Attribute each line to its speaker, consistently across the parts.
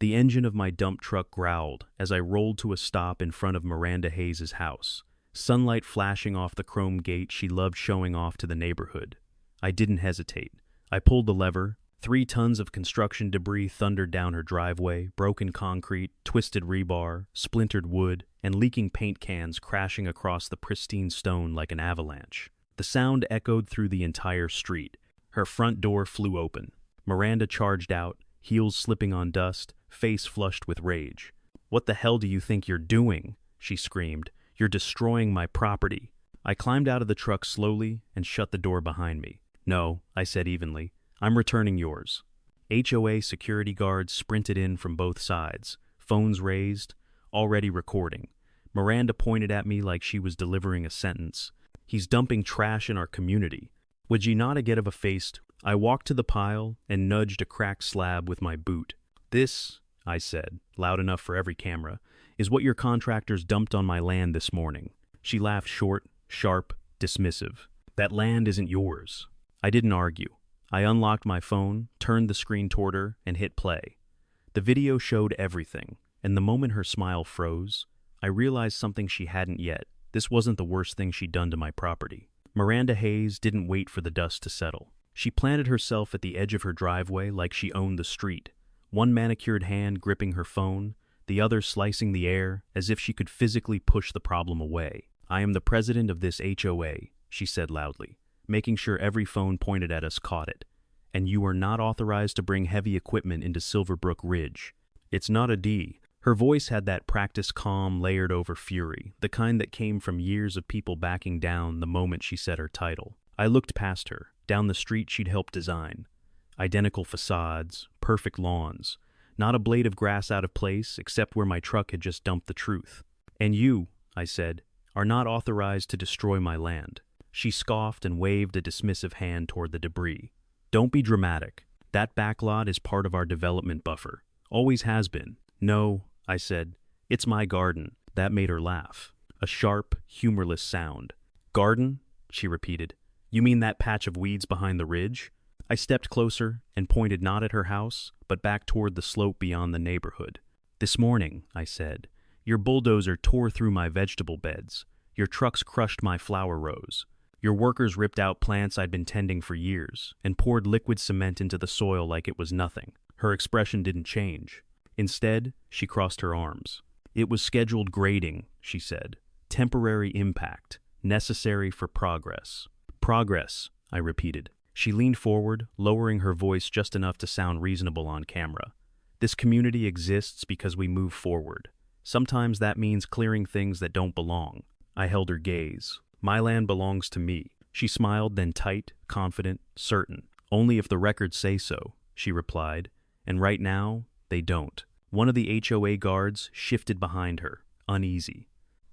Speaker 1: The engine of my dump truck growled as I rolled to a stop in front of Miranda Hayes' house, sunlight flashing off the chrome gate she loved showing off to the neighborhood. I didn't hesitate. I pulled the lever. 3 tons of construction debris thundered down her driveway, broken concrete, twisted rebar, splintered wood, and leaking paint cans crashing across the pristine stone like an avalanche. The sound echoed through the entire street. Her front door flew open. Miranda charged out, heels slipping on dust, face flushed with rage. "What the hell do you think you're doing?" she screamed. "You're destroying my property." I climbed out of the truck slowly and shut the door behind me. "No," I said evenly. "I'm returning yours." HOA security guards sprinted in from both sides, phones raised, already recording. Miranda pointed at me like she was delivering a sentence. "He's dumping trash in our community. Would ye not get of a faced?" I walked to the pile and nudged a cracked slab with my boot. "This," I said, loud enough for every camera, "is what your contractors dumped on my land this morning." She laughed short, sharp, dismissive. "That land isn't yours." I didn't argue. I unlocked my phone, turned the screen toward her, and hit play. The video showed everything, and the moment her smile froze, I realized something she hadn't yet. This wasn't the worst thing she'd done to my property. Miranda Hayes didn't wait for the dust to settle. She planted herself at the edge of her driveway like she owned the street, one manicured hand gripping her phone, the other slicing the air as if she could physically push the problem away. "I am the president of this HOA," she said loudly, making sure every phone pointed at us caught it. "And you are not authorized to bring heavy equipment into Silverbrook Ridge. It's not a D." Her voice had that practiced calm layered over fury, the kind that came from years of people backing down the moment she said her title. I looked past her, down the street she'd helped design. Identical facades, perfect lawns, not a blade of grass out of place except where my truck had just dumped the truth. "And you," I said, "are not authorized to destroy my land." She scoffed and waved a dismissive hand toward the debris. "Don't be dramatic. That backlot is part of our development buffer. Always has been." "No," I said, "it's my garden." That made her laugh. A sharp, humorless sound. "Garden?" she repeated. "You mean that patch of weeds behind the ridge?" I stepped closer and pointed not at her house, but back toward the slope beyond the neighborhood. "This morning," I said, "your bulldozer tore through my vegetable beds. Your trucks crushed my flower rows. Your workers ripped out plants I'd been tending for years and poured liquid cement into the soil like it was nothing." Her expression didn't change. Instead, she crossed her arms. "It was scheduled grading," she said. "Temporary impact, necessary for progress." "Progress," I repeated. She leaned forward, lowering her voice just enough to sound reasonable on camera. "This community exists because we move forward. Sometimes that means clearing things that don't belong." I held her gaze. "My land belongs to me." She smiled, then tight, confident, certain. "Only if the records say so," she replied. "And right now, they don't." One of the HOA guards shifted behind her, uneasy.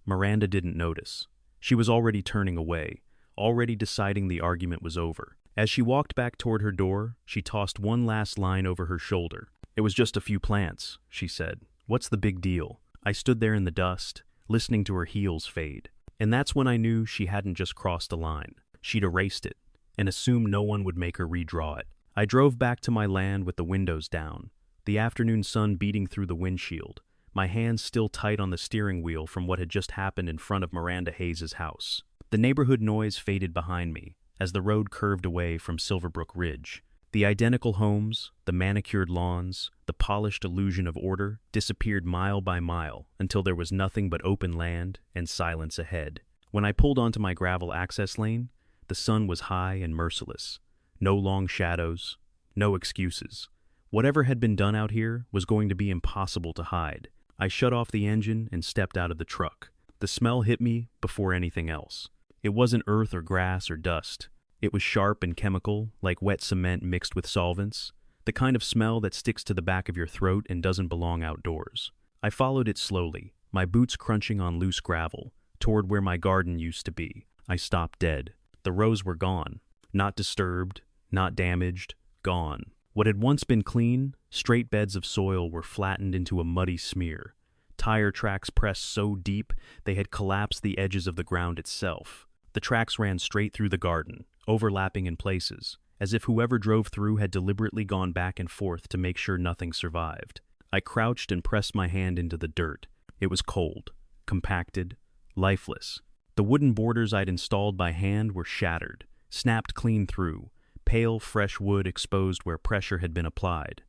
Speaker 1: Miranda didn't notice. She was already turning away, already deciding the argument was over. As she walked back toward her door, she tossed one last line over her shoulder. "It was just a few plants," she said. "What's the big deal?" I stood there in the dust, listening to her heels fade. And that's when I knew she hadn't just crossed a line. She'd erased it, and assumed no one would make her redraw it. I drove back to my land with the windows down, the afternoon sun beating through the windshield, my hands still tight on the steering wheel from what had just happened in front of Miranda Hayes' house. The neighborhood noise faded behind me as the road curved away from Silverbrook Ridge. The identical homes, the manicured lawns, the polished illusion of order disappeared mile by mile until there was nothing but open land and silence ahead. When I pulled onto my gravel access lane, the sun was high and merciless. No long shadows, no excuses. Whatever had been done out here was going to be impossible to hide. I shut off the engine and stepped out of the truck. The smell hit me before anything else. It wasn't earth or grass or dust. It was sharp and chemical, like wet cement mixed with solvents, the kind of smell that sticks to the back of your throat and doesn't belong outdoors. I followed it slowly, my boots crunching on loose gravel, toward where my garden used to be. I stopped dead. The rows were gone. Not disturbed, not damaged, gone. What had once been clean, straight beds of soil were flattened into a muddy smear. Tire tracks pressed so deep they had collapsed the edges of the ground itself. The tracks ran straight through the garden, overlapping in places, as if whoever drove through had deliberately gone back and forth to make sure nothing survived. I crouched and pressed my hand into the dirt. It was cold, compacted, lifeless. The wooden borders I'd installed by hand were shattered, snapped clean through, pale, fresh wood exposed where pressure had been applied.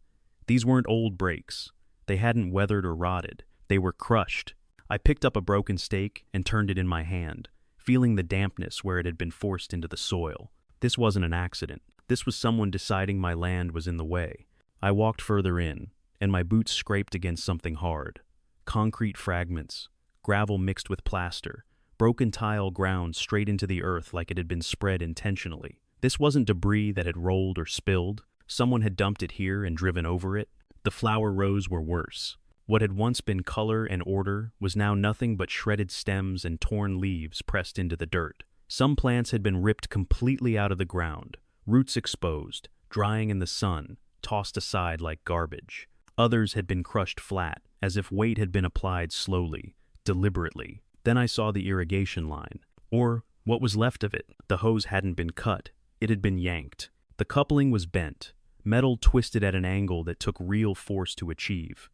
Speaker 1: These weren't old breaks. They hadn't weathered or rotted. They were crushed. I picked up a broken stake and turned it in my hand, feeling the dampness where it had been forced into the soil. This wasn't an accident. This was someone deciding my land was in the way. I walked further in, and my boots scraped against something hard. Concrete fragments, gravel mixed with plaster, broken tile ground straight into the earth like it had been spread intentionally. This wasn't debris that had rolled or spilled. Someone had dumped it here and driven over it. The flower rows were worse. What had once been color and order was now nothing but shredded stems and torn leaves pressed into the dirt. Some plants had been ripped completely out of the ground, roots exposed, drying in the sun, tossed aside like garbage. Others had been crushed flat, as if weight had been applied slowly, deliberately. Then I saw the irrigation line, or what was left of it. The hose hadn't been cut, it had been yanked. The coupling was bent, metal twisted at an angle that took real force to achieve.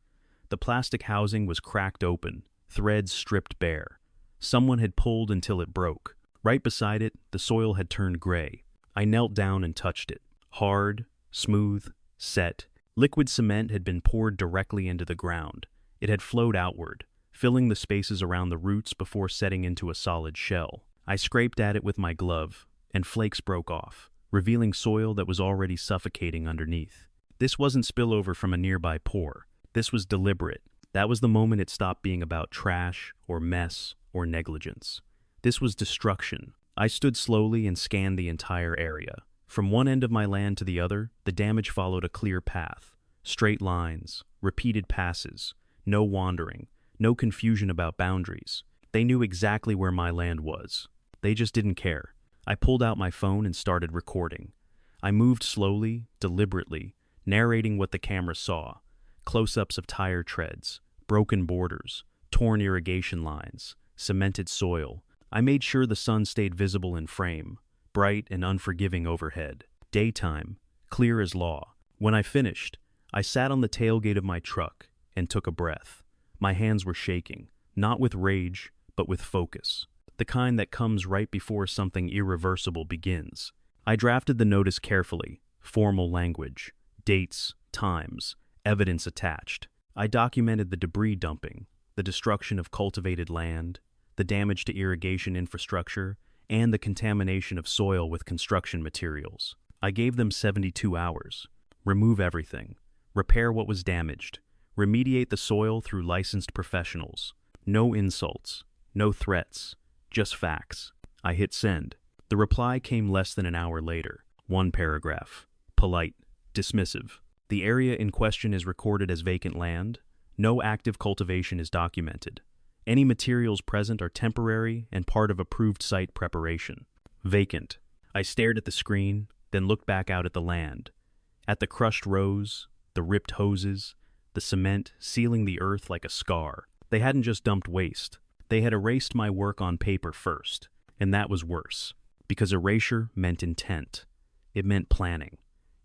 Speaker 1: The plastic housing was cracked open, threads stripped bare. Someone had pulled until it broke. Right beside it, the soil had turned gray. I knelt down and touched it. Hard, smooth, set. Liquid cement had been poured directly into the ground. It had flowed outward, filling the spaces around the roots before setting into a solid shell. I scraped at it with my glove, and flakes broke off, revealing soil that was already suffocating underneath. This wasn't spillover from a nearby pour. This was deliberate. That was the moment it stopped being about trash or mess or negligence. This was destruction. I stood slowly and scanned the entire area. From one end of my land to the other, the damage followed a clear path. Straight lines, repeated passes, no wandering, no confusion about boundaries. They knew exactly where my land was. They just didn't care. I pulled out my phone and started recording. I moved slowly, deliberately, narrating what the camera saw. Close-ups of tire treads, broken borders, torn irrigation lines, cemented soil. I made sure the sun stayed visible in frame, bright and unforgiving overhead. Daytime, clear as law. When I finished, I sat on the tailgate of my truck and took a breath. My hands were shaking, not with rage, but with focus. The kind that comes right before something irreversible begins. I drafted the notice carefully, formal language, dates, times, evidence attached. I documented the debris dumping, the destruction of cultivated land, the damage to irrigation infrastructure, and the contamination of soil with construction materials. I gave them 72 hours. Remove everything. Repair what was damaged. Remediate the soil through licensed professionals. No insults. No threats. Just facts. I hit send. The reply came less than an hour later. One paragraph. Polite. Dismissive. The area in question is recorded as vacant land. No active cultivation is documented. Any materials present are temporary and part of approved site preparation. Vacant. I stared at the screen, then looked back out at the land. At the crushed rows, the ripped hoses, the cement sealing the earth like a scar. They hadn't just dumped waste. They had erased my work on paper first, and that was worse, because erasure meant intent. It meant planning.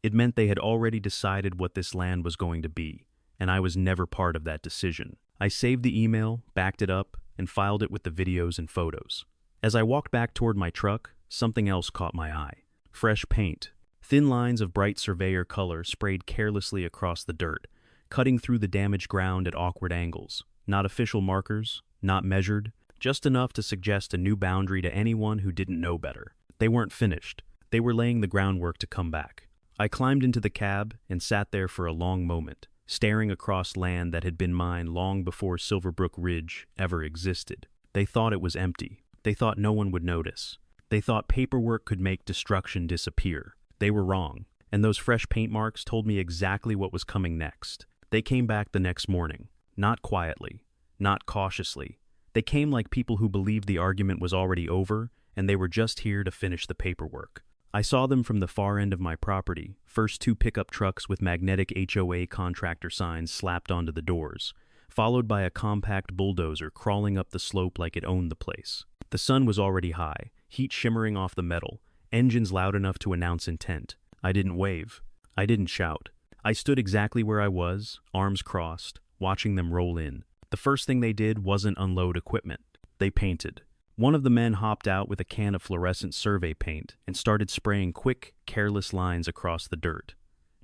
Speaker 1: It meant they had already decided what this land was going to be, and I was never part of that decision. I saved the email, backed it up, and filed it with the videos and photos. As I walked back toward my truck, something else caught my eye. Fresh paint. Thin lines of bright surveyor color sprayed carelessly across the dirt, cutting through the damaged ground at awkward angles. Not official markers, not measured, just enough to suggest a new boundary to anyone who didn't know better. They weren't finished. They were laying the groundwork to come back. I climbed into the cab and sat there for a long moment, staring across land that had been mine long before Silverbrook Ridge ever existed. They thought it was empty. They thought no one would notice. They thought paperwork could make destruction disappear. They were wrong, and those fresh paint marks told me exactly what was coming next. They came back the next morning, not quietly, not cautiously. They came like people who believed the argument was already over, and they were just here to finish the paperwork. I saw them from the far end of my property, first two pickup trucks with magnetic HOA contractor signs slapped onto the doors, followed by a compact bulldozer crawling up the slope like it owned the place. The sun was already high, heat shimmering off the metal, engines loud enough to announce intent. I didn't wave. I didn't shout. I stood exactly where I was, arms crossed, watching them roll in. The first thing they did wasn't unload equipment. They painted. One of the men hopped out with a can of fluorescent survey paint and started spraying quick, careless lines across the dirt.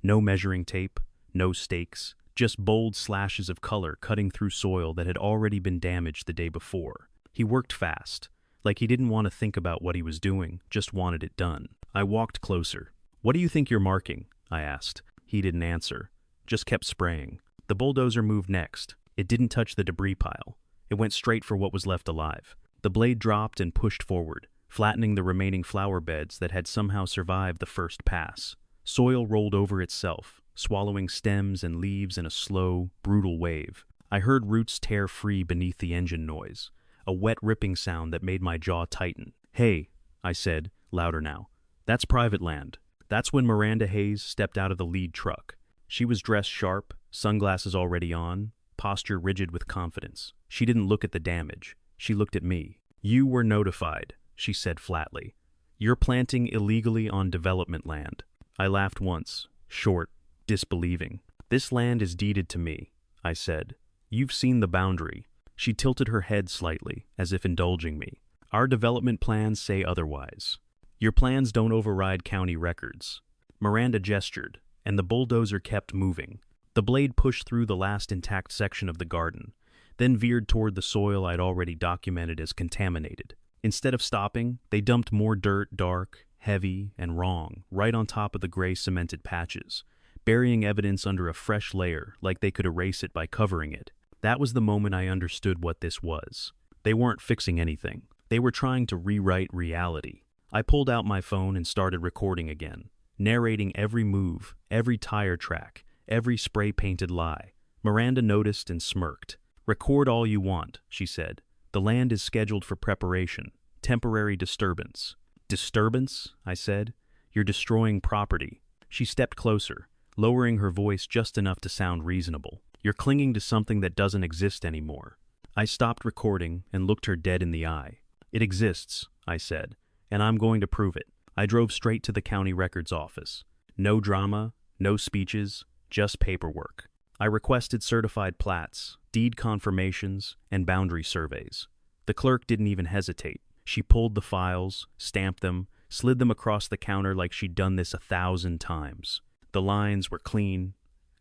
Speaker 1: No measuring tape, no stakes, just bold slashes of color cutting through soil that had already been damaged the day before. He worked fast, like he didn't want to think about what he was doing, just wanted it done. I walked closer. "What do you think you're marking?" I asked. He didn't answer, just kept spraying. The bulldozer moved next. It didn't touch the debris pile. It went straight for what was left alive. The blade dropped and pushed forward, flattening the remaining flower beds that had somehow survived the first pass. Soil rolled over itself, swallowing stems and leaves in a slow, brutal wave. I heard roots tear free beneath the engine noise, a wet ripping sound that made my jaw tighten. "Hey," I said, louder now. "That's private land." That's when Miranda Hayes stepped out of the lead truck. She was dressed sharp, sunglasses already on, posture rigid with confidence. She didn't look at the damage. She looked at me. "You were notified," she said flatly. "You're planting illegally on development land." I laughed once, short, disbelieving. "This land is deeded to me," I said. "You've seen the boundary." She tilted her head slightly, as if indulging me. "Our development plans say otherwise. Your plans don't override county records." Miranda gestured, and the bulldozer kept moving. The blade pushed through the last intact section of the garden, then veered toward the soil I'd already documented as contaminated. Instead of stopping, they dumped more dirt, dark, heavy, and wrong, right on top of the gray cemented patches, burying evidence under a fresh layer like they could erase it by covering it. That was the moment I understood what this was. They weren't fixing anything. They were trying to rewrite reality. I pulled out my phone and started recording again, narrating every move, every tire track, every spray-painted lie. Miranda noticed and smirked. "Record all you want," she said. "The land is scheduled for preparation. Temporary disturbance." "Disturbance?" I said. "You're destroying property." She stepped closer, lowering her voice just enough to sound reasonable. "You're clinging to something that doesn't exist anymore." I stopped recording and looked her dead in the eye. "It exists," I said, "and I'm going to prove it." I drove straight to the county records office. No drama, no speeches, just paperwork. I requested certified plats, deed confirmations, and boundary surveys. The clerk didn't even hesitate. She pulled the files, stamped them, slid them across the counter like she'd done this 1,000 times. The lines were clean,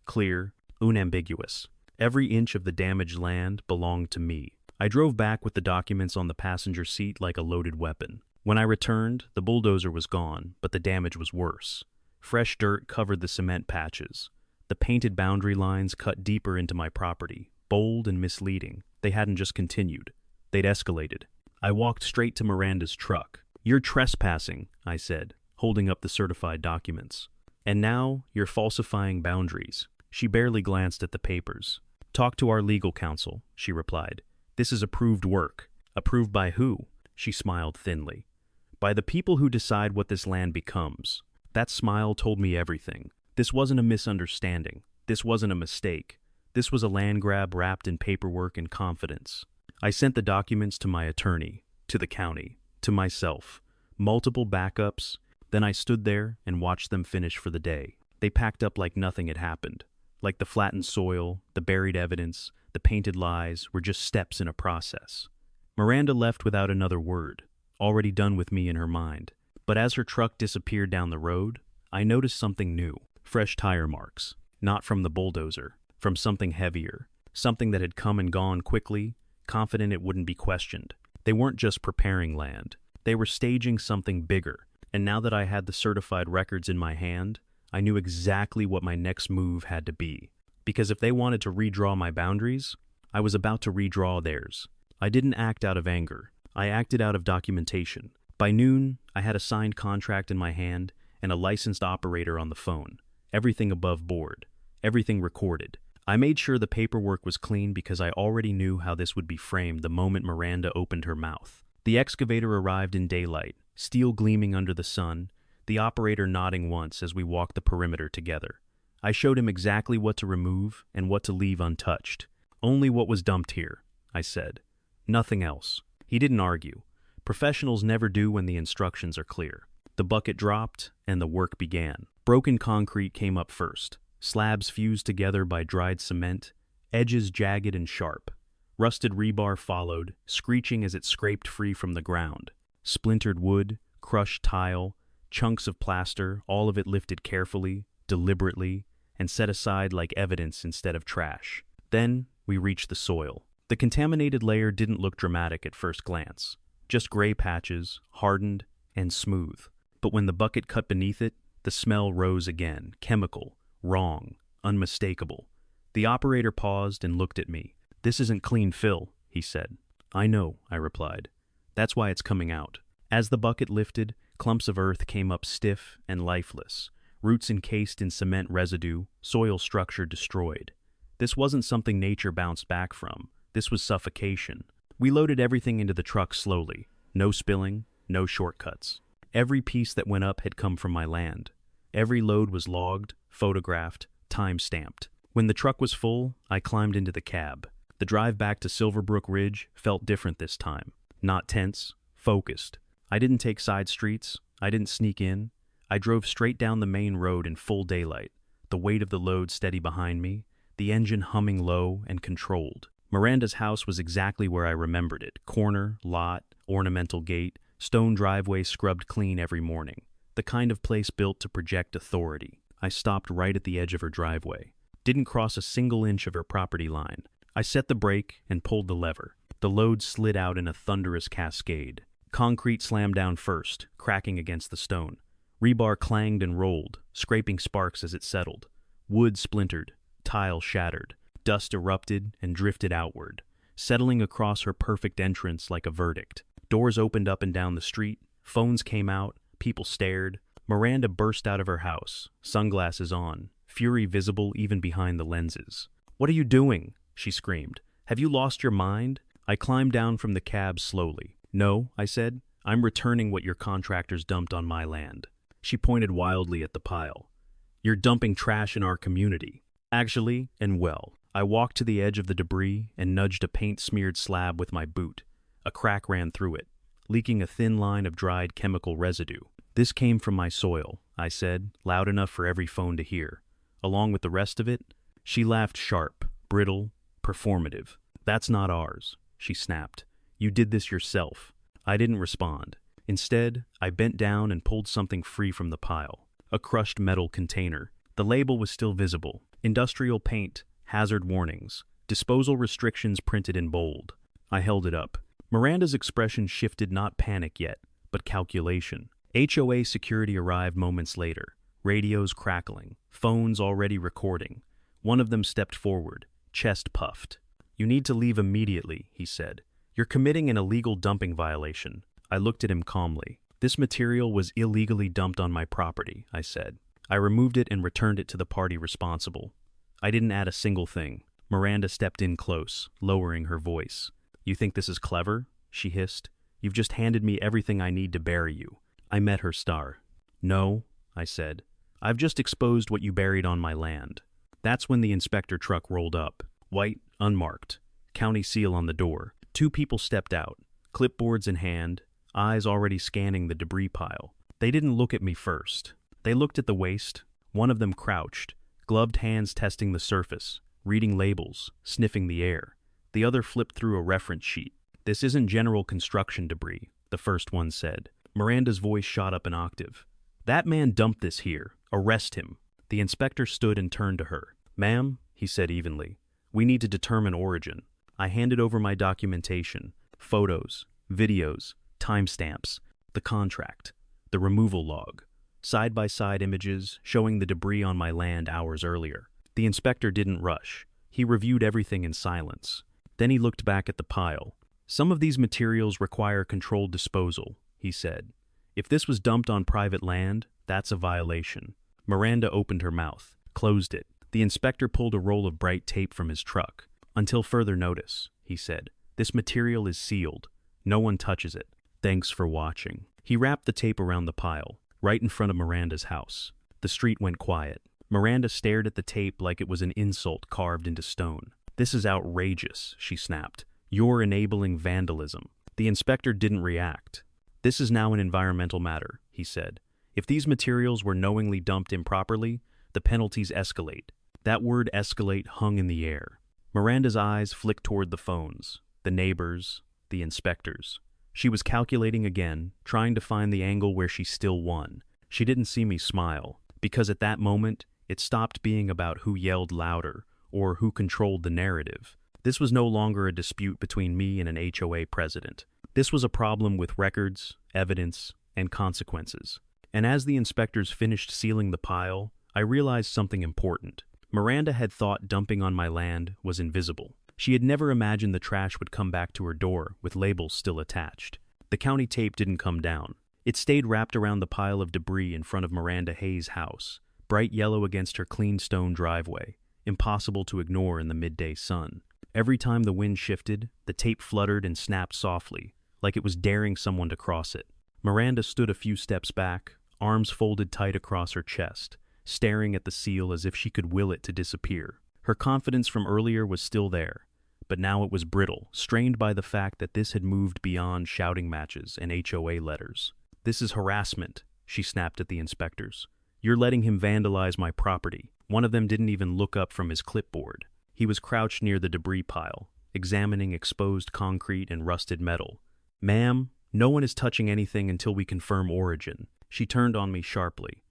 Speaker 1: clear, unambiguous. Every inch of the damaged land belonged to me. I drove back with the documents on the passenger seat like a loaded weapon. When I returned, the bulldozer was gone, but the damage was worse. Fresh dirt covered the cement patches. The painted boundary lines cut deeper into my property, bold and misleading. They hadn't just continued. They'd escalated. I walked straight to Miranda's truck. "You're trespassing," I said, holding up the certified documents. "And now you're falsifying boundaries." She barely glanced at the papers. "Talk to our legal counsel," she replied. "This is approved work." "Approved by who?" She smiled thinly. "By the people who decide what this land becomes." That smile told me everything. This wasn't a misunderstanding. This wasn't a mistake. This was a land grab wrapped in paperwork and confidence. I sent the documents to my attorney, to the county, to myself. Multiple backups. Then I stood there and watched them finish for the day. They packed up like nothing had happened. Like the flattened soil, the buried evidence, the painted lies were just steps in a process. Miranda left without another word, already done with me in her mind. But as her truck disappeared down the road, I noticed something new. Fresh tire marks. Not from the bulldozer. From something heavier. Something that had come and gone quickly, confident it wouldn't be questioned. They weren't just preparing land. They were staging something bigger. And now that I had the certified records in my hand, I knew exactly what my next move had to be. Because if they wanted to redraw my boundaries, I was about to redraw theirs. I didn't act out of anger. I acted out of documentation. By noon, I had a signed contract in my hand and a licensed operator on the phone. Everything above board. Everything recorded. I made sure the paperwork was clean because I already knew how this would be framed the moment Miranda opened her mouth. The excavator arrived in daylight, steel gleaming under the sun, the operator nodding once as we walked the perimeter together. I showed him exactly what to remove and what to leave untouched. "Only what was dumped here," I said. "Nothing else." He didn't argue. Professionals never do when the instructions are clear. The bucket dropped, and the work began. Broken concrete came up first. slabs fused together by dried cement, edges jagged and sharp. Rusted rebar followed, screeching as it scraped free from the ground. Splintered wood, crushed tile, chunks of plaster, all of it lifted carefully, deliberately, and set aside like evidence instead of trash. Then we reached the soil. The contaminated layer didn't look dramatic at first glance, just gray patches, hardened and smooth. But when the bucket cut beneath it, the smell rose again, chemical, wrong, unmistakable. The operator paused and looked at me. "This isn't clean fill," he said. "I know," I replied. "That's why it's coming out." As the bucket lifted, clumps of earth came up stiff and lifeless, roots encased in cement residue, soil structure destroyed. This wasn't something nature bounced back from. This was suffocation. We loaded everything into the truck slowly. No spilling, no shortcuts. Every piece that went up had come from my land. Every load was logged, photographed, time-stamped. When the truck was full, I climbed into the cab. The drive back to Silverbrook Ridge felt different this time. Not tense, focused. I didn't take side streets. I didn't sneak in. I drove straight down the main road in full daylight, the weight of the load steady behind me, the engine humming low and controlled. Miranda's house was exactly where I remembered it. Corner, lot, ornamental gate, stone driveway scrubbed clean every morning. The kind of place built to project authority. I stopped right at the edge of her driveway. Didn't cross a single inch of her property line. I set the brake and pulled the lever. The load slid out in a thunderous cascade. Concrete slammed down first, cracking against the stone. Rebar clanged and rolled, scraping sparks as it settled. Wood splintered, tile shattered. Dust erupted and drifted outward, settling across her perfect entrance like a verdict. Doors opened up and down the street. Phones came out. People stared. Miranda burst out of her house, sunglasses on, fury visible even behind the lenses. "What are you doing?" she screamed. "Have you lost your mind?" I climbed down from the cab slowly. "No," I said. "I'm returning what your contractors dumped on my land." She pointed wildly at the pile. "You're dumping trash in our community." Actually, and well. I walked to the edge of the debris and nudged a paint-smeared slab with my boot. A crack ran through it, leaking a thin line of dried chemical residue. "This came from my soil," I said, loud enough for every phone to hear. "Along with the rest of it." She laughed sharp, brittle, performative. "That's not ours," she snapped. "You did this yourself." I didn't respond. Instead, I bent down and pulled something free from the pile. A crushed metal container. The label was still visible. Industrial paint, hazard warnings, disposal restrictions printed in bold. I held it up. Miranda's expression shifted, not panic yet, but calculation. HOA security arrived moments later, radios crackling, phones already recording. One of them stepped forward, chest puffed. "You need to leave immediately," he said. "You're committing an illegal dumping violation." I looked at him calmly. "This material was illegally dumped on my property," I said. I removed it and returned it to the party responsible. I didn't add a single thing. Miranda stepped in close, lowering her voice. "You think this is clever?" she hissed. "You've just handed me everything I need to bury you." I met her star. "No," I said. "I've just exposed what you buried on my land." That's when the inspector truck rolled up. White, unmarked. County seal on the door. Two people stepped out, clipboards in hand, eyes already scanning the debris pile. They didn't look at me first. They looked at the waste. One of them crouched, gloved hands testing the surface, reading labels, sniffing the air. The other flipped through a reference sheet. "This isn't general construction debris," the first one said. Miranda's voice shot up an octave. "That man dumped this here. Arrest him." The inspector stood and turned to her. "Ma'am," he said evenly, "we need to determine origin." I handed over my documentation, photos, videos, timestamps, the contract, the removal log, side-by-side images showing the debris on my land hours earlier. The inspector didn't rush. He reviewed everything in silence. Then he looked back at the pile. "Some of these materials require controlled disposal," he said. "If this was dumped on private land, that's a violation." Miranda opened her mouth, closed it. The inspector pulled a roll of bright tape from his truck. "Until further notice," he said. "This material is sealed. No one touches it. Thanks for watching." He wrapped the tape around the pile, right in front of Miranda's house. The street went quiet. Miranda stared at the tape like it was an insult carved into stone. "This is outrageous," she snapped. "You're enabling vandalism." The inspector didn't react. "This is now an environmental matter," he said. "If these materials were knowingly dumped improperly, the penalties escalate. That word escalate hung in the air. Miranda's eyes flicked toward the phones, the neighbors, the inspectors. She was calculating again, trying to find the angle where she still won. She didn't see me smile, because at that moment, it stopped being about who yelled louder or who controlled the narrative. This was no longer a dispute between me and an HOA president. This was a problem with records, evidence, and consequences. And as the inspectors finished sealing the pile, I realized something important. Miranda had thought dumping on my land was invisible. She had never imagined the trash would come back to her door with labels still attached. The county tape didn't come down. It stayed wrapped around the pile of debris in front of Miranda Hayes' house, bright yellow against her clean stone driveway, impossible to ignore in the midday sun. Every time the wind shifted, the tape fluttered and snapped softly, like it was daring someone to cross it. Miranda stood a few steps back, arms folded tight across her chest, staring at the seal as if she could will it to disappear. Her confidence from earlier was still there, but now it was brittle, strained by the fact that this had moved beyond shouting matches and HOA letters. "This is harassment," she snapped at the inspectors. "You're letting him vandalize my property." One of them didn't even look up from his clipboard. He was crouched near the debris pile, examining exposed concrete and rusted metal. "Ma'am, no one is touching anything until we confirm origin." She turned on me sharply.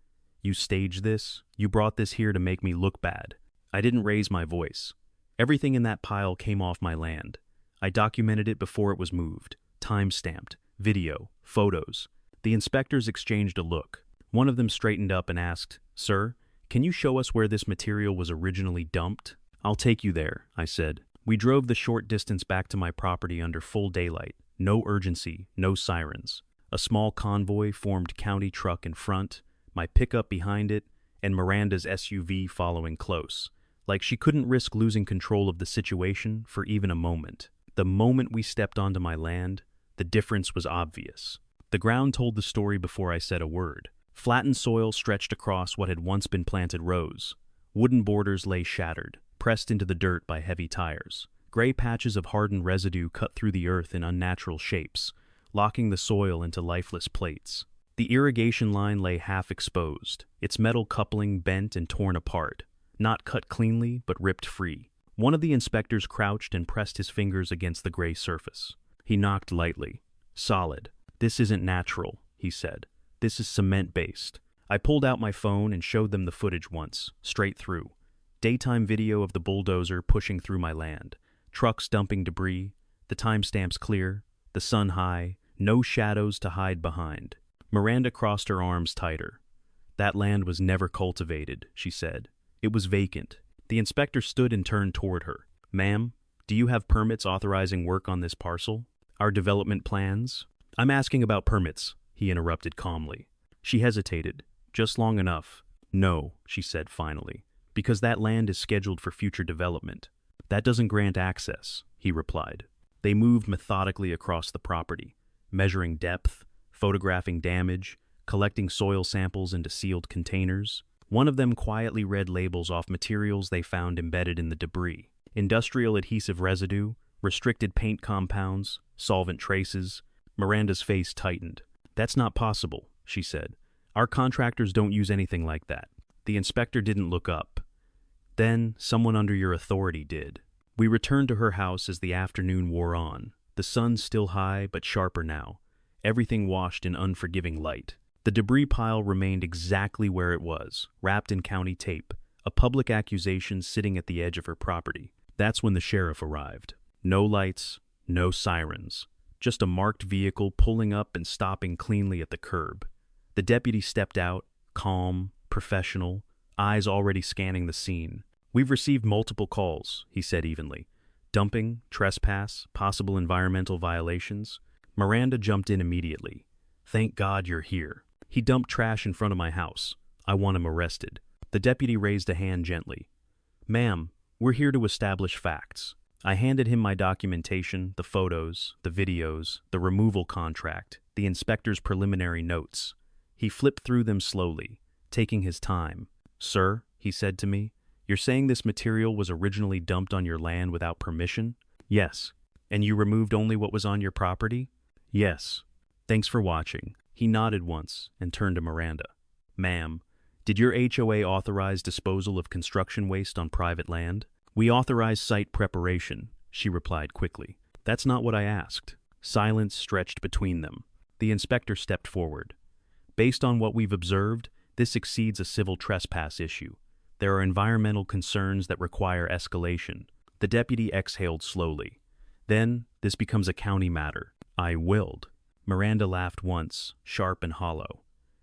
Speaker 1: "You staged this? You brought this here to make me look bad." I didn't raise my voice. Everything in that pile came off my land. I documented it before it was moved. Time-stamped. Video. Photos. The inspectors exchanged a look. One of them straightened up and asked, "Sir, can you show us where this material was originally dumped?" "I'll take you there," I said. We drove the short distance back to my property under full daylight. No urgency, no sirens. A small convoy formed county truck in front, my pickup behind it, and Miranda's SUV following close, like she couldn't risk losing control of the situation for even a moment. The moment we stepped onto my land, the difference was obvious. The ground told the story before I said a word. Flattened soil stretched across what had once been planted rows. Wooden borders lay shattered, pressed into the dirt by heavy tires. Gray patches of hardened residue cut through the earth in unnatural shapes, locking the soil into lifeless plates. The irrigation line lay half exposed, its metal coupling bent and torn apart, not cut cleanly but ripped free. One of the inspectors crouched and pressed his fingers against the gray surface. He knocked lightly. "Solid. This isn't natural," he said. "This is cement-based." I pulled out my phone and showed them the footage once, straight through. Daytime video of the bulldozer pushing through my land. Trucks dumping debris, the timestamps clear, the sun high, no shadows to hide behind. Miranda crossed her arms tighter. "That land was never cultivated," she said. "It was vacant." The inspector stood and turned toward her. "Ma'am, do you have permits authorizing work on this parcel? Our development plans?" "I'm asking about permits," he interrupted calmly. She hesitated, just long enough. "No," she said finally, "because that land is scheduled for future development." "That doesn't grant access," he replied. They moved methodically across the property, measuring depth, photographing damage, collecting soil samples into sealed containers. One of them quietly read labels off materials they found embedded in the debris. Industrial adhesive residue, restricted paint compounds, solvent traces. Miranda's face tightened. "That's not possible," she said. "Our contractors don't use anything like that." The inspector didn't look up. "Then, someone under your authority did." We returned to her house as the afternoon wore on, the sun still high but sharper now, everything washed in unforgiving light. The debris pile remained exactly where it was, wrapped in county tape, a public accusation sitting at the edge of her property. That's when the sheriff arrived. No lights, no sirens, just a marked vehicle pulling up and stopping cleanly at the curb. The deputy stepped out, calm, professional, eyes already scanning the scene. "We've received multiple calls," he said evenly. "Dumping, trespass, possible environmental violations." Miranda jumped in immediately. "Thank God you're here. He dumped trash in front of my house. I want him arrested." The deputy raised a hand gently. "Ma'am, we're here to establish facts." I handed him my documentation, the photos, the videos, the removal contract, the inspector's preliminary notes. He flipped through them slowly, taking his time. "Sir," he said to me, "you're saying this material was originally dumped on your land without permission?" "Yes." "And you removed only what was on your property?" "Yes." "Thanks for watching." He nodded once and turned to Miranda. "Ma'am, Did your HOA authorize disposal of construction waste on private land? We authorize site preparation, she replied quickly. That's not what I asked. Silence stretched between them. The inspector stepped forward. Based on what we've observed, this exceeds a civil trespass issue. There are environmental concerns that require escalation. The deputy exhaled slowly. Then, this becomes a county matter. I willed. Miranda laughed once, sharp and hollow.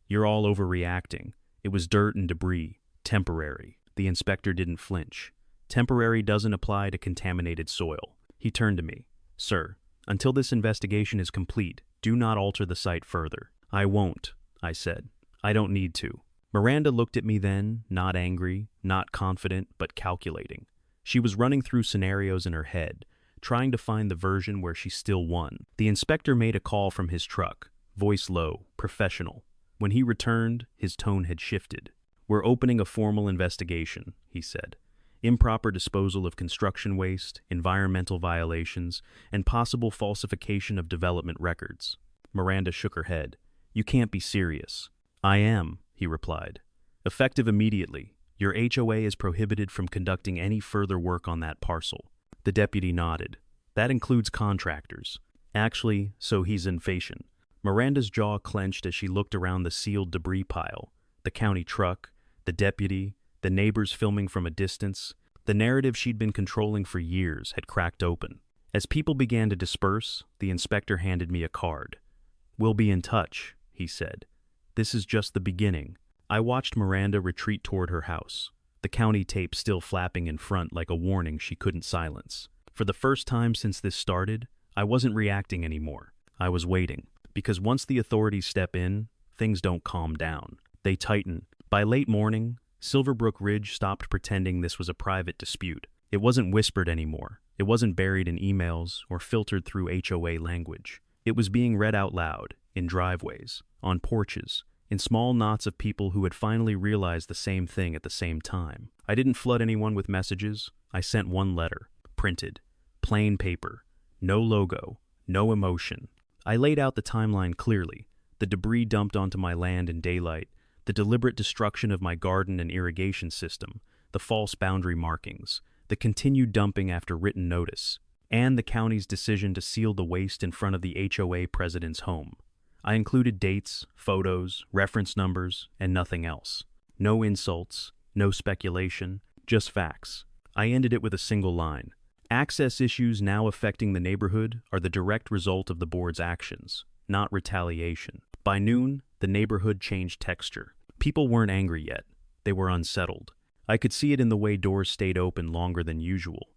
Speaker 1: You're all overreacting. It was dirt and debris. Temporary. The inspector didn't flinch. Temporary doesn't apply to contaminated soil. He turned to me. Sir, until this investigation is complete, do not alter the site further. I won't, I said. I don't need to. Miranda looked at me then, not angry, not confident, but calculating. She was running through scenarios in her head, trying to find the version where she still won. The inspector made a call from his truck, voice low, professional. When he returned, his tone had shifted. We're opening a formal investigation, he said. Improper disposal of construction waste, environmental violations, and possible falsification of development records. Miranda shook her head. You can't be serious. I am, he replied. Effective immediately. Your HOA is prohibited from conducting any further work on that parcel. The deputy nodded. That includes contractors. Actually, so he's in fashion. Miranda's jaw clenched as she looked around the sealed debris pile. The county truck, the deputy, the neighbors filming from a distance. The narrative she'd been controlling for years had cracked open. As people began to disperse, the inspector handed me a card. We'll be in touch, he said. This is just the beginning. I watched Miranda retreat toward her house, the county tape still flapping in front like a warning she couldn't silence. For the first time since this started, I wasn't reacting anymore. I was waiting, because once the authorities step in, things don't calm down. They tighten. By late morning, Silverbrook Ridge stopped pretending this was a private dispute. It wasn't whispered anymore. It wasn't buried in emails or filtered through HOA language. It was being read out loud, in driveways, on porches, in small knots of people who had finally realized the same thing at the same time. I didn't flood anyone with messages. I sent one letter, printed, plain paper, no logo, no emotion. I laid out the timeline clearly, the debris dumped onto my land in daylight, the deliberate destruction of my garden and irrigation system, the false boundary markings, the continued dumping after written notice, and the county's decision to seal the waste in front of the HOA president's home. I included dates, photos, reference numbers, and nothing else. No insults, no speculation, just facts. I ended it with a single line. Access issues now affecting the neighborhood are the direct result of the board's actions, not retaliation. By noon, the neighborhood changed texture. People weren't angry yet. They were unsettled. I could see it in the way doors stayed open longer than usual,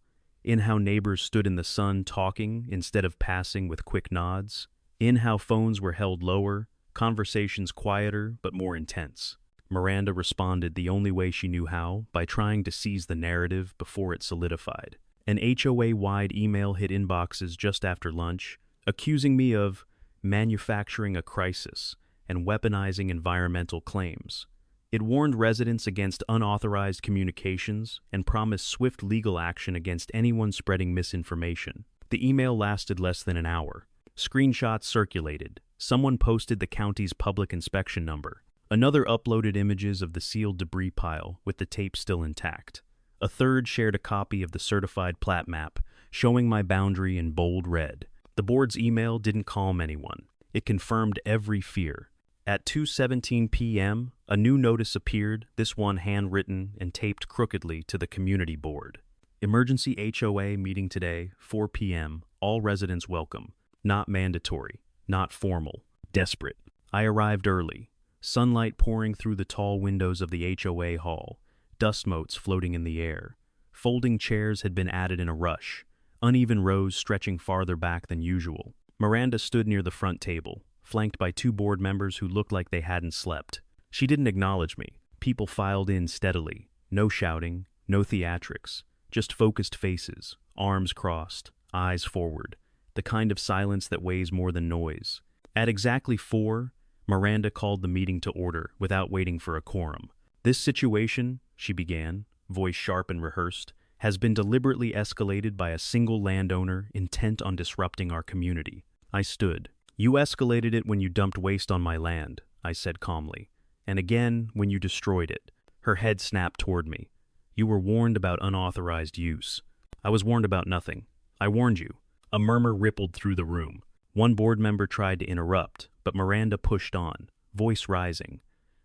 Speaker 1: in how neighbors stood in the sun talking instead of passing with quick nods, in how phones were held lower, conversations quieter but more intense. Miranda responded the only way she knew how, by trying to seize the narrative before it solidified. An HOA-wide email hit inboxes just after lunch, accusing me of manufacturing a crisis and weaponizing environmental claims. It warned residents against unauthorized communications and promised swift legal action against anyone spreading misinformation. The email lasted less than an hour. Screenshots circulated. Someone posted the county's public inspection number. Another uploaded images of the sealed debris pile with the tape still intact. A third shared a copy of the certified plat map, showing my boundary in bold red. The board's email didn't calm anyone. It confirmed every fear. At 2:17 p.m., a new notice appeared, this one handwritten and taped crookedly to the community board. Emergency HOA meeting today, 4 p.m., all residents welcome. Not mandatory, not formal, desperate. I arrived early, sunlight pouring through the tall windows of the HOA hall, dust motes floating in the air. Folding chairs had been added in a rush, uneven rows stretching farther back than usual. Miranda stood near the front table, flanked by two board members who looked like they hadn't slept. She didn't acknowledge me. People filed in steadily. No shouting, no theatrics, just focused faces, arms crossed, eyes forward. The kind of silence that weighs more than noise. At exactly 4, Miranda called the meeting to order without waiting for a quorum. This situation, she began, voice sharp and rehearsed, has been deliberately escalated by a single landowner intent on disrupting our community. I stood. You escalated it when you dumped waste on my land, I said calmly. and again when you destroyed it." Her head snapped toward me. "You were warned about unauthorized use." "I was warned about nothing. I warned you." A murmur rippled through the room. One board member tried to interrupt, but Miranda pushed on, voice rising.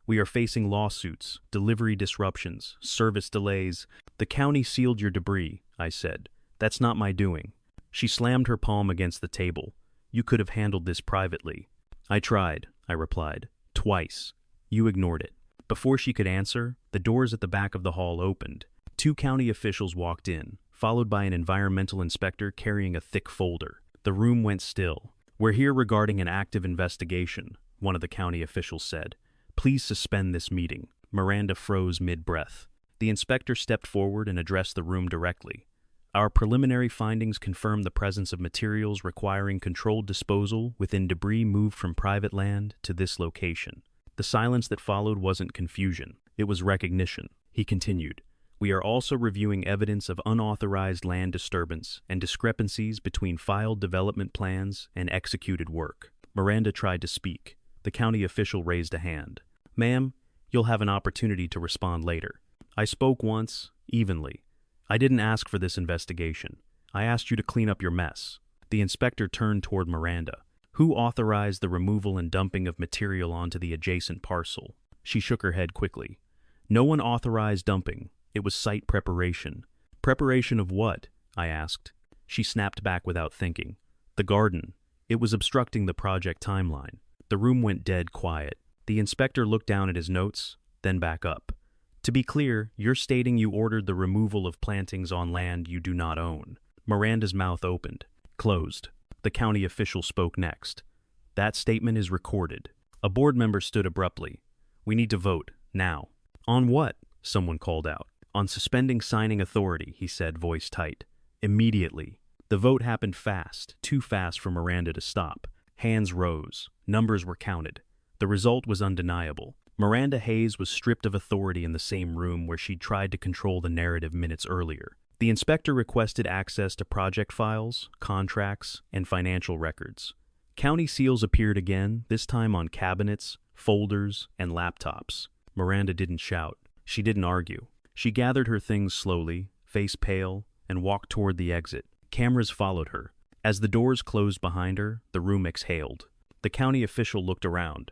Speaker 1: "We are facing lawsuits, delivery disruptions, service delays. The county sealed your debris," I said. "That's not my doing." She slammed her palm against the table. "You could have handled this privately." "I tried," I replied. "Twice. You ignored it." Before she could answer, the doors at the back of the hall opened. 2 county officials walked in, followed by an environmental inspector carrying a thick folder. The room went still. "We're here regarding an active investigation," one of the county officials said. "Please suspend this meeting." Miranda froze mid-breath. The inspector stepped forward and addressed the room directly. "Our preliminary findings confirm the presence of materials requiring controlled disposal within debris moved from private land to this location." The silence that followed wasn't confusion. It was recognition. He continued, "We are also reviewing evidence of unauthorized land disturbance and discrepancies between filed development plans and executed work." Miranda tried to speak. The county official raised a hand. "Ma'am, you'll have an opportunity to respond later. I spoke once, evenly. I didn't ask for this investigation. I asked you to clean up your mess." The inspector turned toward Miranda. "Who authorized the removal and dumping of material onto the adjacent parcel?" She shook her head quickly. "No one authorized dumping. It was site preparation." "Preparation of what?" I asked. She snapped back without thinking. "The garden. It was obstructing the project timeline." The room went dead quiet. The inspector looked down at his notes, then back up. "To be clear, you're stating you ordered the removal of plantings on land you do not own." Miranda's mouth opened, closed. The county official spoke next. "That statement is recorded." A board member stood abruptly. "We need to vote, now." "On what?" someone called out. "On suspending signing authority," he said, voice tight. "Immediately." The vote happened fast, too fast for Miranda to stop. Hands rose. Numbers were counted. The result was undeniable. Miranda Hayes was stripped of authority in the same room where she'd tried to control the narrative minutes earlier. The inspector requested access to project files, contracts, and financial records. County seals appeared again, this time on cabinets, folders, and laptops. Miranda didn't shout. She didn't argue. She gathered her things slowly, face pale, and walked toward the exit. Cameras followed her. As the doors closed behind her, the room exhaled. The county official looked around.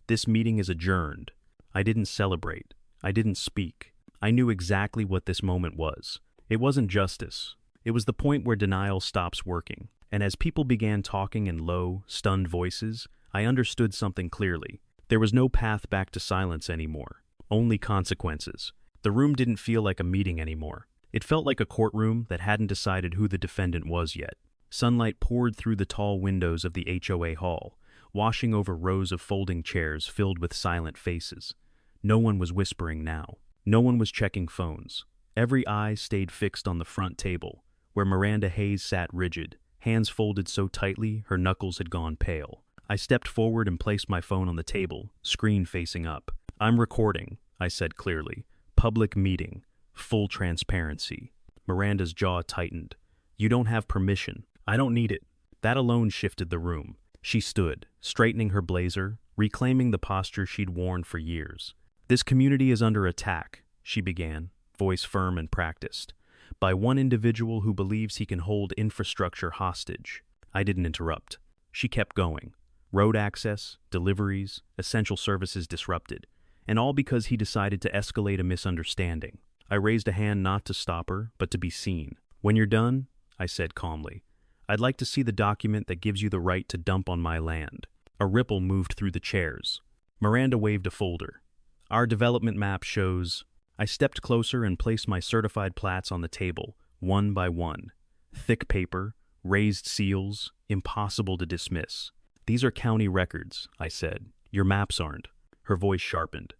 Speaker 1: "This meeting is adjourned." I didn't celebrate. I didn't speak. I knew exactly what this moment was. It wasn't justice. It was the point where denial stops working. And as people began talking in low, stunned voices, I understood something clearly. There was no path back to silence anymore. Only consequences. The room didn't feel like a meeting anymore. It felt like a courtroom that hadn't decided who the defendant was yet. Sunlight poured through the tall windows of the HOA hall, washing over rows of folding chairs filled with silent faces. No one was whispering now. No one was checking phones. Every eye stayed fixed on the front table, where Miranda Hayes sat rigid, hands folded so tightly her knuckles had gone pale. I stepped forward and placed my phone on the table, screen facing up. "I'm recording," I said clearly. "Public meeting. Full transparency." Miranda's jaw tightened. "You don't have permission. I don't need it." That alone shifted the room. She stood, straightening her blazer, reclaiming the posture she'd worn for years. "This community is under attack," she began, voice firm and practiced, "by one individual who believes he can hold infrastructure hostage." I didn't interrupt. She kept going. Road access, deliveries, essential services disrupted, and all because he decided to escalate a misunderstanding. I raised a hand not to stop her, but to be seen. "When you're done," I said calmly, "I'd like to see the document that gives you the right to dump on my land." A ripple moved through the chairs. Miranda waved a folder. "Our development map shows..." I stepped closer and placed my certified plats on the table, one by one. Thick paper, raised seals, impossible to dismiss. "These are county records," I said. "Your maps aren't." Her voice sharpened.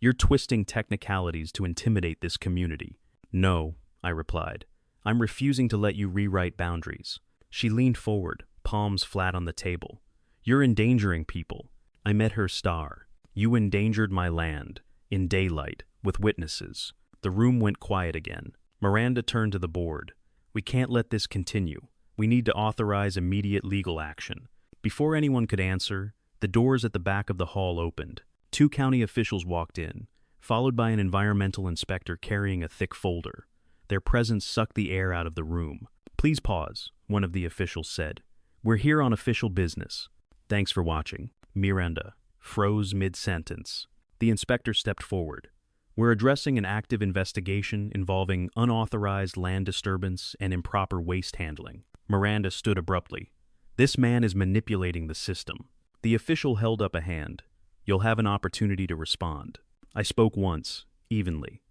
Speaker 1: "You're twisting technicalities to intimidate this community." "No," I replied. "I'm refusing to let you rewrite boundaries." She leaned forward, palms flat on the table. "You're endangering people." I met her star. "You endangered my land, in daylight, with witnesses." The room went quiet again. Miranda turned to the board. "We can't let this continue. We need to authorize immediate legal action." Before anyone could answer, the doors at the back of the hall opened. Two county officials walked in, followed by an environmental inspector carrying a thick folder. Their presence sucked the air out of the room. "Please pause," one of the officials said. "We're here on official business." "Thanks for watching." Miranda froze mid-sentence. The inspector stepped forward. "We're addressing an active investigation involving unauthorized land disturbance and improper waste handling." Miranda stood abruptly. "This man is manipulating the system." The official held up a hand. "You'll have an opportunity to respond." I spoke once, evenly.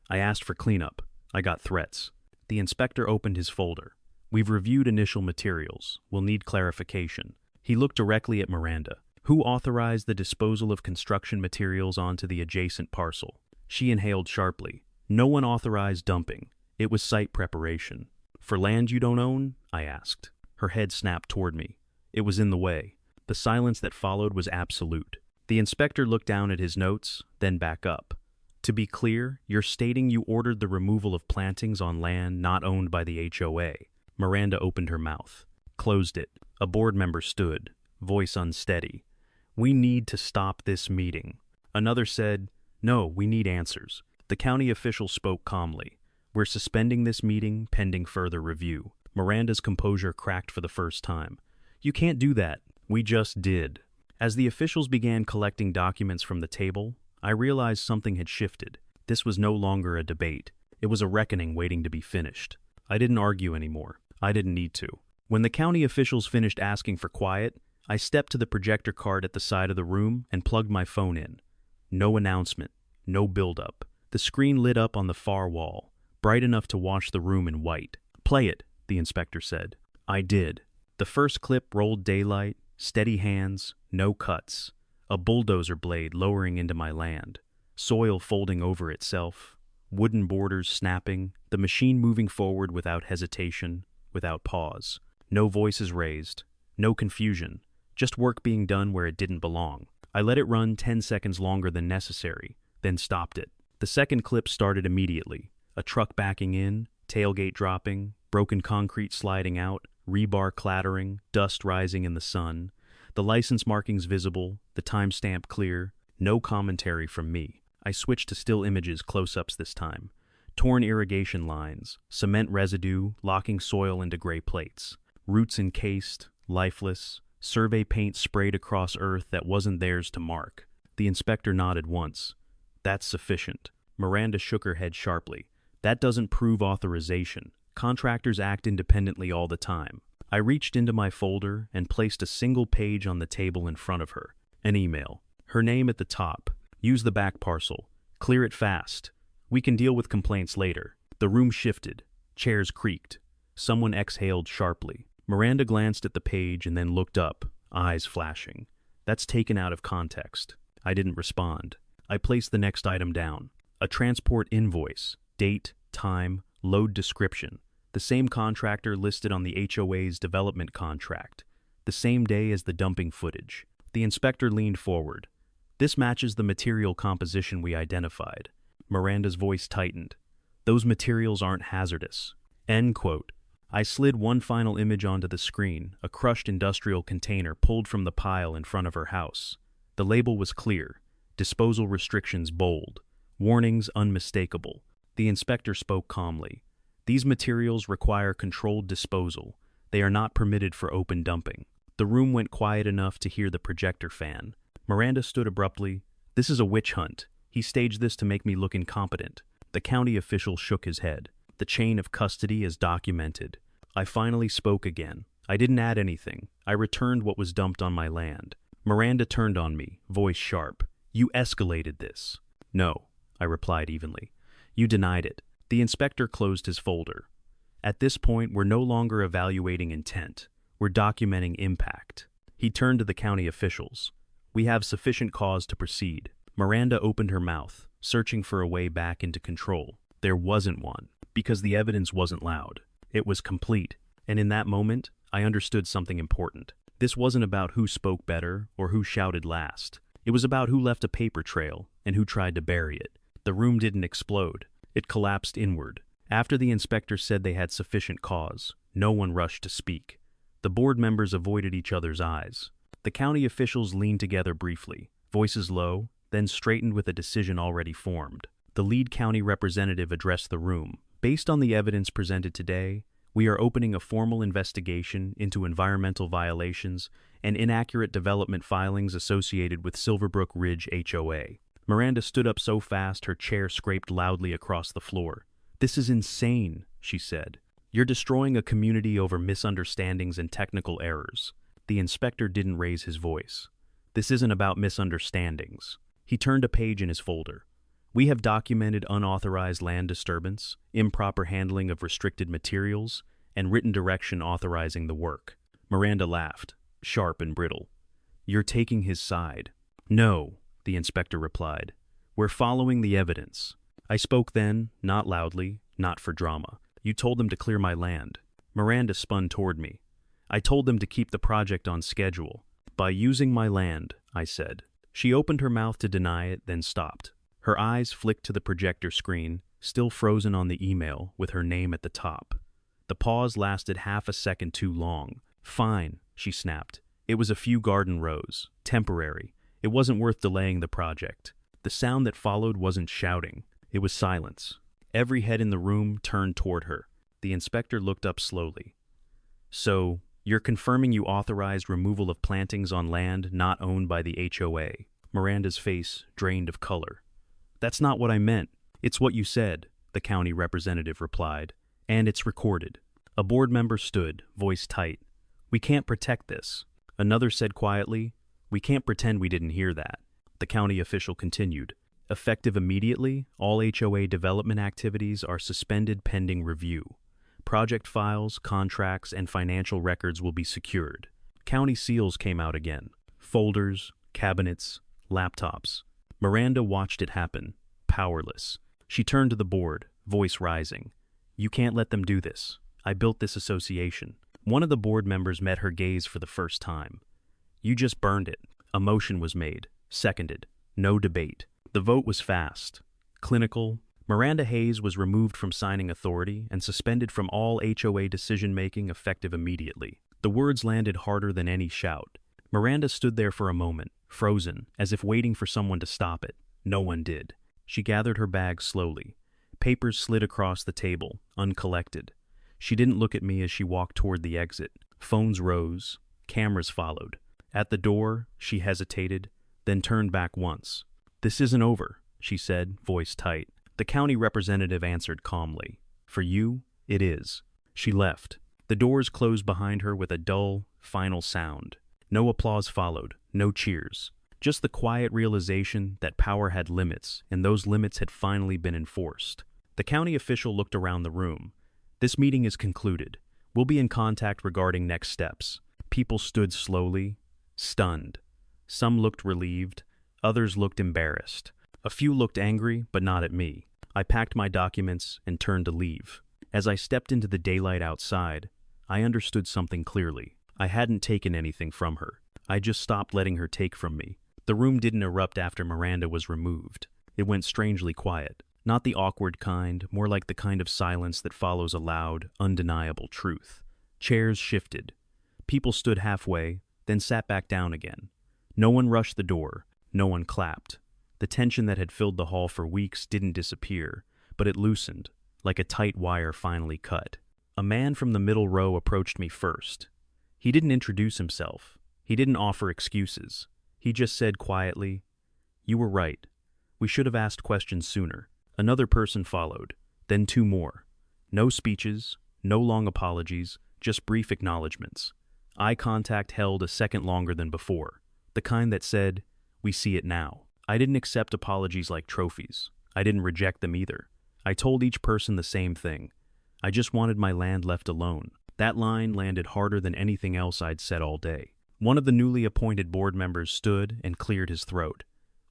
Speaker 1: I asked for cleanup. I got threats. The inspector opened his folder. "We've reviewed initial materials. We'll need clarification." He looked directly at Miranda. "Who authorized the disposal of construction materials onto the adjacent parcel?" She inhaled sharply. "No one authorized dumping. It was site preparation." "For land you don't own?" I asked. Her head snapped toward me. It was in the way. The silence that followed was absolute. The inspector looked down at his notes, then back up. "To be clear, you're stating you ordered the removal of plantings on land not owned by the HOA. Miranda opened her mouth, closed it. A board member stood, voice unsteady. "We need to stop this meeting." Another said, "No, we need answers." The county official spoke calmly. "We're suspending this meeting pending further review." Miranda's composure cracked for the first time. "You can't do that." "We just did." As the officials began collecting documents from the table, I realized something had shifted. This was no longer a debate. It was a reckoning waiting to be finished. I didn't argue anymore. I didn't need to. When the county officials finished asking for quiet, I stepped to the projector card at the side of the room and plugged my phone in. No announcement, no build-up. The screen lit up on the far wall, bright enough to wash the room in white. "Play it," the inspector said. I did. The first clip rolled daylight, steady hands, no cuts. A bulldozer blade lowering into my land. Soil folding over itself. Wooden borders snapping. The machine moving forward without hesitation, without pause. No voices raised. No confusion. Just work being done where it didn't belong. I let it run 10 seconds longer than necessary, then stopped it. The second clip started immediately. A truck backing in, tailgate dropping, broken concrete sliding out, rebar clattering, dust rising in the sun. The license markings visible, the timestamp clear, no commentary from me. I switched to still images close-ups this time. Torn irrigation lines, cement residue locking soil into gray plates. Roots encased, lifeless, survey paint sprayed across earth that wasn't theirs to mark. The inspector nodded once. "That's sufficient." Miranda shook her head sharply. "That doesn't prove authorization. Contractors act independently all the time." I reached into my folder and placed a single page on the table in front of her. An email. Her name at the top. "Use the back parcel. Clear it fast. We can deal with complaints later." The room shifted. Chairs creaked. Someone exhaled sharply. Miranda glanced at the page and then looked up, eyes flashing. "That's taken out of context." I didn't respond. I placed the next item down. A transport invoice. Date, time, load description. The same contractor listed on the HOA's development contract. The same day as the dumping footage. The inspector leaned forward. "This matches the material composition we identified." Miranda's voice tightened. "Those materials aren't hazardous." End quote. I slid one final image onto the screen, a crushed industrial container pulled from the pile in front of her house. The label was clear. Disposal restrictions bold. Warnings unmistakable. The inspector spoke calmly. "These materials require controlled disposal. They are not permitted for open dumping." The room went quiet enough to hear the projector fan. Miranda stood abruptly. "This is a witch hunt. He staged this to make me look incompetent." The county official shook his head. "The chain of custody is documented." I finally spoke again. I didn't add anything. I returned what was dumped on my land. Miranda turned on me, voice sharp. "You escalated this." "No," I replied evenly. "You denied it." The inspector closed his folder. "At this point, we're no longer evaluating intent. We're documenting impact." He turned to the county officials. "We have sufficient cause to proceed." Miranda opened her mouth, searching for a way back into control. There wasn't one, because the evidence wasn't loud. It was complete, and in that moment, I understood something important. This wasn't about who spoke better or who shouted last. It was about who left a paper trail and who tried to bury it. The room didn't explode. It collapsed inward. After the inspector said they had sufficient cause, no one rushed to speak. The board members avoided each other's eyes. The county officials leaned together briefly, voices low, then straightened with a decision already formed. The lead county representative addressed the room. Based on the evidence presented today, we are opening a formal investigation into environmental violations and inaccurate development filings associated with Silverbrook Ridge HOA. Miranda stood up so fast her chair scraped loudly across the floor. "This is insane," she said. "You're destroying a community over misunderstandings and technical errors." The inspector didn't raise his voice. "This isn't about misunderstandings." He turned a page in his folder. "We have documented unauthorized land disturbance, improper handling of restricted materials, and written direction authorizing the work." Miranda laughed, sharp and brittle. "You're taking his side." "No," the inspector replied. "We're following the evidence. I spoke then, not loudly, not for drama. You told them to clear my land." Miranda spun toward me. "I told them to keep the project on schedule. By using my land," I said. She opened her mouth to deny it, then stopped. Her eyes flicked to the projector screen, still frozen on the email with her name at the top. The pause lasted half a second too long. "Fine," she snapped. "It was a few garden rows. Temporary. It wasn't worth delaying the project." The sound that followed wasn't shouting. It was silence. Every head in the room turned toward her. The inspector looked up slowly. "So, you're confirming you authorized removal of plantings on land not owned by the HOA?" Miranda's face drained of color. "That's not what I meant." "It's what you said," the county representative replied. "And it's recorded." A board member stood, voice tight. "We can't protect this." Another said quietly, "We can't pretend we didn't hear that." The county official continued. "Effective immediately, all HOA development activities are suspended pending review. Project files, contracts, and financial records will be secured." County seals came out again. Folders, cabinets, laptops. Miranda watched it happen, powerless. She turned to the board, voice rising. "You can't let them do this. I built this association." One of the board members met her gaze for the first time. "You just burned it." A motion was made, seconded. No debate. The vote was fast. Clinical. Miranda Hayes was removed from signing authority and suspended from all HOA decision-making effective immediately. The words landed harder than any shout. Miranda stood there for a moment, frozen, as if waiting for someone to stop it. No one did. She gathered her bag slowly. Papers slid across the table, uncollected. She didn't look at me as she walked toward the exit. Phones rose. Cameras followed. At the door, she hesitated, then turned back once. "This isn't over," she said, voice tight. The county representative answered calmly. "For you, it is." She left. The doors closed behind her with a dull, final sound. No applause followed, no cheers. Just the quiet realization that power had limits, and those limits had finally been enforced. The county official looked around the room. "This meeting is concluded. We'll be in contact regarding next steps." People stood slowly, stunned. Some looked relieved, others looked embarrassed. A few looked angry, but not at me. I packed my documents and turned to leave. As I stepped into the daylight outside, I understood something clearly. I hadn't taken anything from her. I just stopped letting her take from me. The room didn't erupt after Miranda was removed. It went strangely quiet. Not the awkward kind, more like the kind of silence that follows a loud, undeniable truth. Chairs shifted. People stood halfway, then sat back down again. No one rushed the door. No one clapped. The tension that had filled the hall for weeks didn't disappear, but it loosened, like a tight wire finally cut. A man from the middle row approached me first. He didn't introduce himself. He didn't offer excuses. He just said quietly, "You were right. We should have asked questions sooner." Another person followed, then two more. No speeches, no long apologies, just brief acknowledgments. Eye contact held a second longer than before, the kind that said, "We see it now." I didn't accept apologies like trophies. I didn't reject them either. I told each person the same thing. I just wanted my land left alone. That line landed harder than anything else I'd said all day. One of the newly appointed board members stood and cleared his throat.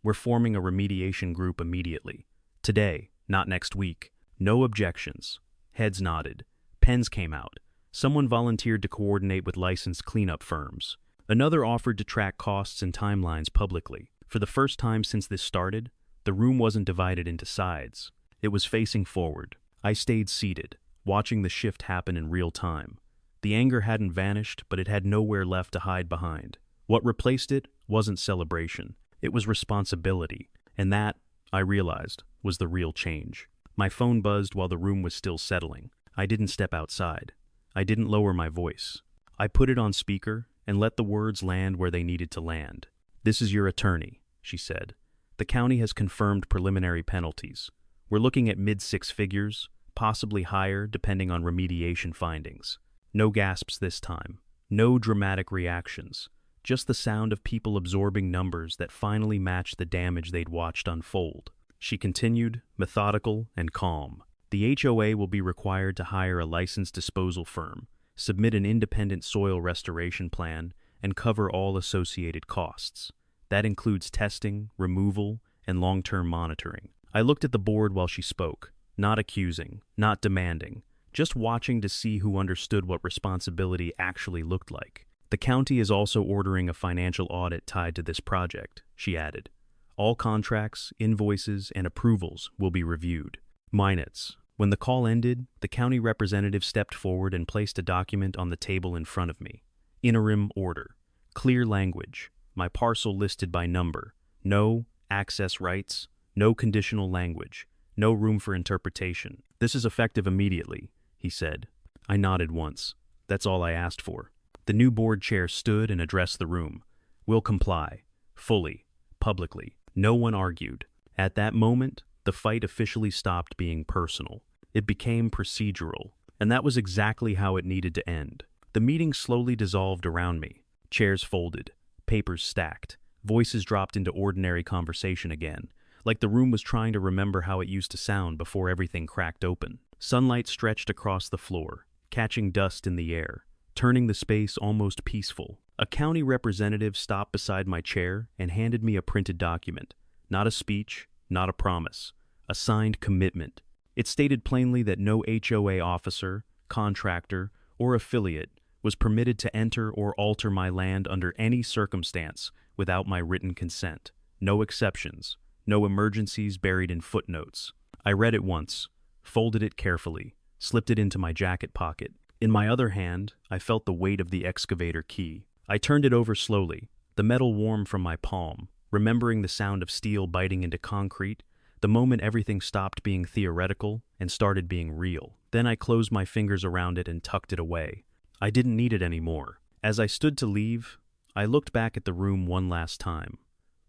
Speaker 1: "We're forming a remediation group immediately. Today, not next week. No objections." Heads nodded. Pens came out. Someone volunteered to coordinate with licensed cleanup firms. Another offered to track costs and timelines publicly. For the first time since this started, the room wasn't divided into sides. It was facing forward. I stayed seated, watching the shift happen in real time. The anger hadn't vanished, but it had nowhere left to hide behind. What replaced it wasn't celebration. It was responsibility, and that, I realized, was the real change. My phone buzzed while the room was still settling. I didn't step outside. I didn't lower my voice. I put it on speaker and let the words land where they needed to land. "This is your attorney," she said. "The county has confirmed preliminary penalties. We're looking at mid-six figures, possibly higher depending on remediation findings. No gasps this time. No dramatic reactions. Just the sound of people absorbing numbers that finally matched the damage they'd watched unfold." She continued, methodical and calm. "The HOA will be required to hire a licensed disposal firm, submit an independent soil restoration plan, and cover all associated costs. That includes testing, removal, and long-term monitoring." I looked at the board while she spoke, not accusing, not demanding, just watching to see who understood what responsibility actually looked like. "The county is also ordering a financial audit tied to this project," she added. "All contracts, invoices, and approvals will be reviewed." Minutes. When the call ended, the county representative stepped forward and placed a document on the table in front of me. Interim order. Clear language. My parcel listed by number. No access rights. No conditional language. No room for interpretation. "This is effective immediately," he said. I nodded once. That's all I asked for. The new board chair stood and addressed the room. "We'll comply. Fully. Publicly." No one argued. At that moment, the fight officially stopped being personal. It became procedural, and that was exactly how it needed to end. The meeting slowly dissolved around me. Chairs folded, papers stacked, voices dropped into ordinary conversation again, like the room was trying to remember how it used to sound before everything cracked open. Sunlight stretched across the floor, catching dust in the air, turning the space almost peaceful. A county representative stopped beside my chair and handed me a printed document. Not a speech, not a promise. A signed commitment. It stated plainly that no HOA officer, contractor, or affiliate was permitted to enter or alter my land under any circumstance without my written consent. No exceptions. No emergencies buried in footnotes. I read it once, folded it carefully, slipped it into my jacket pocket. In my other hand, I felt the weight of the excavator key. I turned it over slowly, the metal warm from my palm, remembering the sound of steel biting into concrete, the moment everything stopped being theoretical and started being real. Then I closed my fingers around it and tucked it away. I didn't need it anymore. As I stood to leave, I looked back at the room one last time.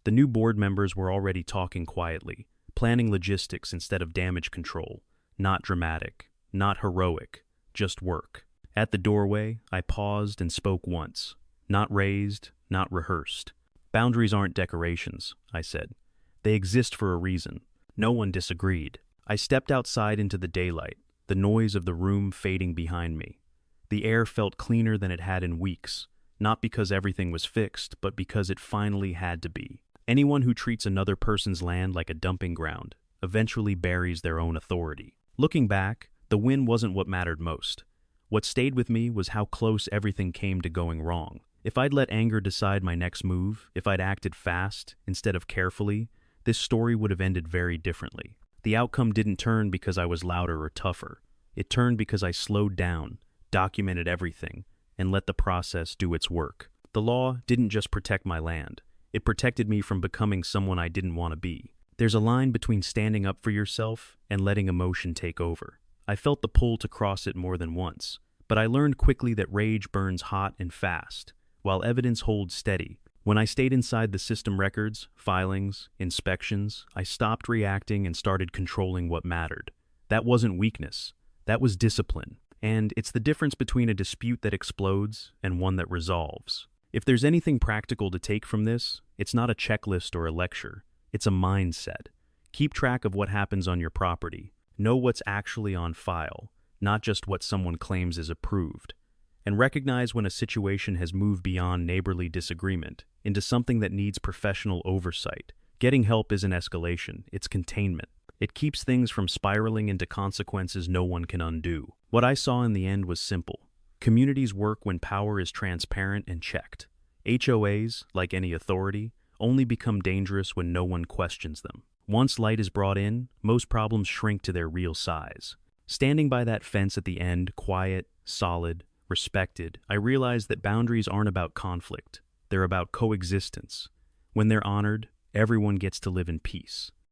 Speaker 1: The new board members were already talking quietly, planning logistics instead of damage control. Not dramatic, not heroic, just work. At the doorway, I paused and spoke once. Not raised, not rehearsed. "Boundaries aren't decorations," I said. "They exist for a reason." No one disagreed. I stepped outside into the daylight, the noise of the room fading behind me. The air felt cleaner than it had in weeks, not because everything was fixed, but because it finally had to be. Anyone who treats another person's land like a dumping ground eventually buries their own authority. Looking back, the win wasn't what mattered most. What stayed with me was how close everything came to going wrong. If I'd let anger decide my next move, if I'd acted fast instead of carefully, this story would have ended very differently. The outcome didn't turn because I was louder or tougher. It turned because I slowed down, documented everything, and let the process do its work. The law didn't just protect my land. It protected me from becoming someone I didn't want to be. There's a line between standing up for yourself and letting emotion take over. I felt the pull to cross it more than once, but I learned quickly that rage burns hot and fast, while evidence holds steady. When I stayed inside the system records, filings, inspections, I stopped reacting and started controlling what mattered. That wasn't weakness. That was discipline. And it's the difference between a dispute that explodes and one that resolves. If there's anything practical to take from this, it's not a checklist or a lecture. It's a mindset. Keep track of what happens on your property. Know what's actually on file, not just what someone claims is approved. And recognize when a situation has moved beyond neighborly disagreement into something that needs professional oversight. Getting help isn't escalation, it's containment. It keeps things from spiraling into consequences no one can undo. What I saw in the end was simple. Communities work when power is transparent and checked. HOAs, like any authority, only become dangerous when no one questions them. Once light is brought in, most problems shrink to their real size. Standing by that fence at the end, quiet, solid, respected, I realized that boundaries aren't about conflict. They're about coexistence. When they're honored, Everyone gets to live in peace.